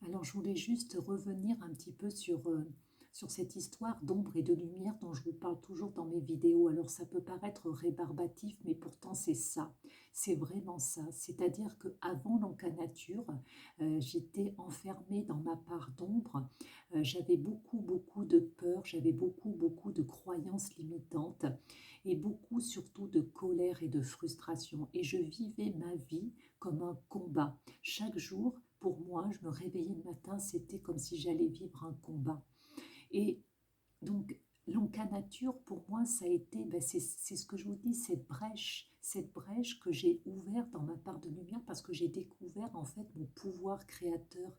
Alors, je voulais juste revenir un petit peu sur cette histoire d'ombre et de lumière dont je vous parle toujours dans mes vidéos. Alors, ça peut paraître rébarbatif, mais pourtant c'est ça. C'est vraiment ça. C'est-à-dire qu'avant l'Anca Nature, j'étais enfermée dans ma part d'ombre. J'avais beaucoup, beaucoup de peur, j'avais beaucoup, beaucoup de croyances limitantes et beaucoup surtout de colère et de frustration. Et je vivais ma vie comme un combat. Chaque jour, pour moi, je me réveillais le matin, c'était comme si j'allais vivre un combat. Et donc, l'Onca Nature, pour moi, ça a été, ben, c'est ce que je vous dis, cette brèche que j'ai ouverte dans ma part de lumière parce que j'ai découvert en fait mon pouvoir créateur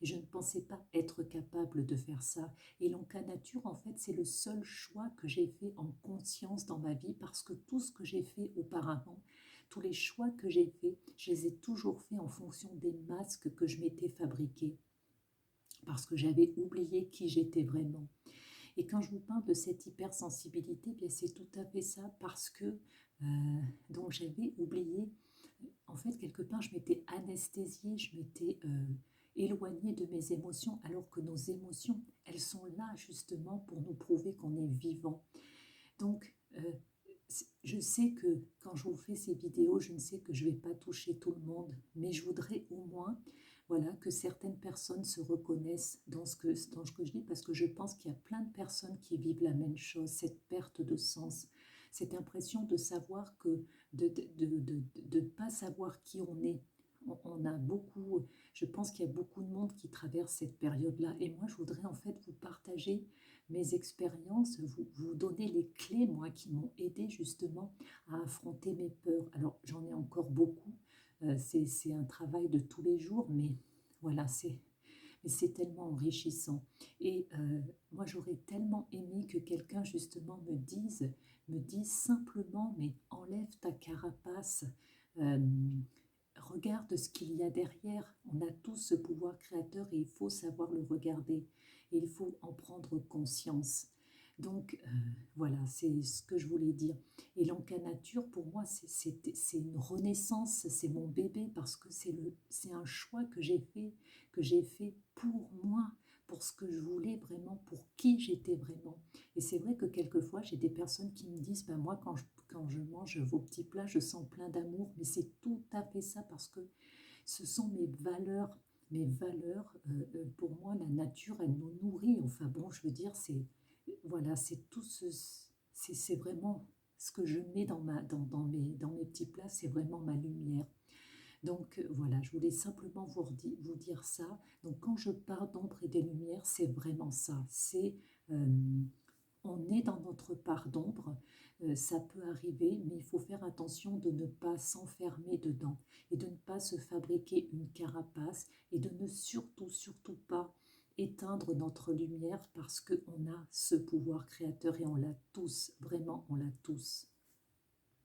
et je ne pensais pas être capable de faire ça. Et l'Onca Nature, en fait, c'est le seul choix que j'ai fait en conscience dans ma vie parce que tout ce que j'ai fait auparavant, tous les choix que j'ai faits, je les ai toujours faits en fonction des masques que je m'étais fabriqués parce que j'avais oublié qui j'étais vraiment. Et quand je vous parle de cette hypersensibilité, bien c'est tout à fait ça parce que donc j'avais oublié, en fait quelque part je m'étais anesthésiée, je m'étais éloignée de mes émotions alors que nos émotions, elles sont là justement pour nous prouver qu'on est vivant. Donc je sais que quand je vous fais ces vidéos, je ne sais que je ne vais pas toucher tout le monde, mais je voudrais au moins voilà, que certaines personnes se reconnaissent dans ce que je dis, parce que je pense qu'il y a plein de personnes qui vivent la même chose, cette perte de sens, cette impression de savoir que, de ne pas savoir qui on est. On a beaucoup, je pense qu'il y a beaucoup de monde qui traverse cette période-là. Et moi, je voudrais en fait vous partager mes expériences, vous donner les clés, moi, qui m'ont aidé justement à affronter mes peurs. Alors, j'en ai encore beaucoup. C'est un travail de tous les jours, mais voilà, c'est tellement enrichissant. Et moi, j'aurais tellement aimé que quelqu'un justement me dise simplement, mais enlève ta carapace, euh, regarde ce qu'il y a derrière. On a tous ce pouvoir créateur et il faut savoir le regarder. Et il faut en prendre conscience. Donc voilà, c'est ce que je voulais dire. Et l'Anca Nature, pour moi, c'est une renaissance, c'est mon bébé parce que c'est un choix que j'ai fait pour moi, pour ce que je voulais vraiment, pour qui j'étais vraiment. Et c'est vrai que quelquefois, j'ai des personnes qui me disent, ben moi, quand je mange vos petits plats, je sens plein d'amour, mais c'est tout à fait ça parce que ce sont mes valeurs. Mes valeurs, pour moi, la nature, elle nous nourrit. Enfin bon, je veux dire, c'est voilà, c'est tout ce, c'est vraiment ce que je mets dans mes petits plats, c'est vraiment ma lumière. Donc voilà, je voulais simplement vous dire ça. Donc quand je parle d'ombre et de lumière, c'est vraiment ça. Euh, on est dans notre part d'ombre, ça peut arriver, mais il faut faire attention de ne pas s'enfermer dedans et de ne pas se fabriquer une carapace et de ne surtout, surtout pas éteindre notre lumière parce qu'on a ce pouvoir créateur et on l'a tous, vraiment on l'a tous.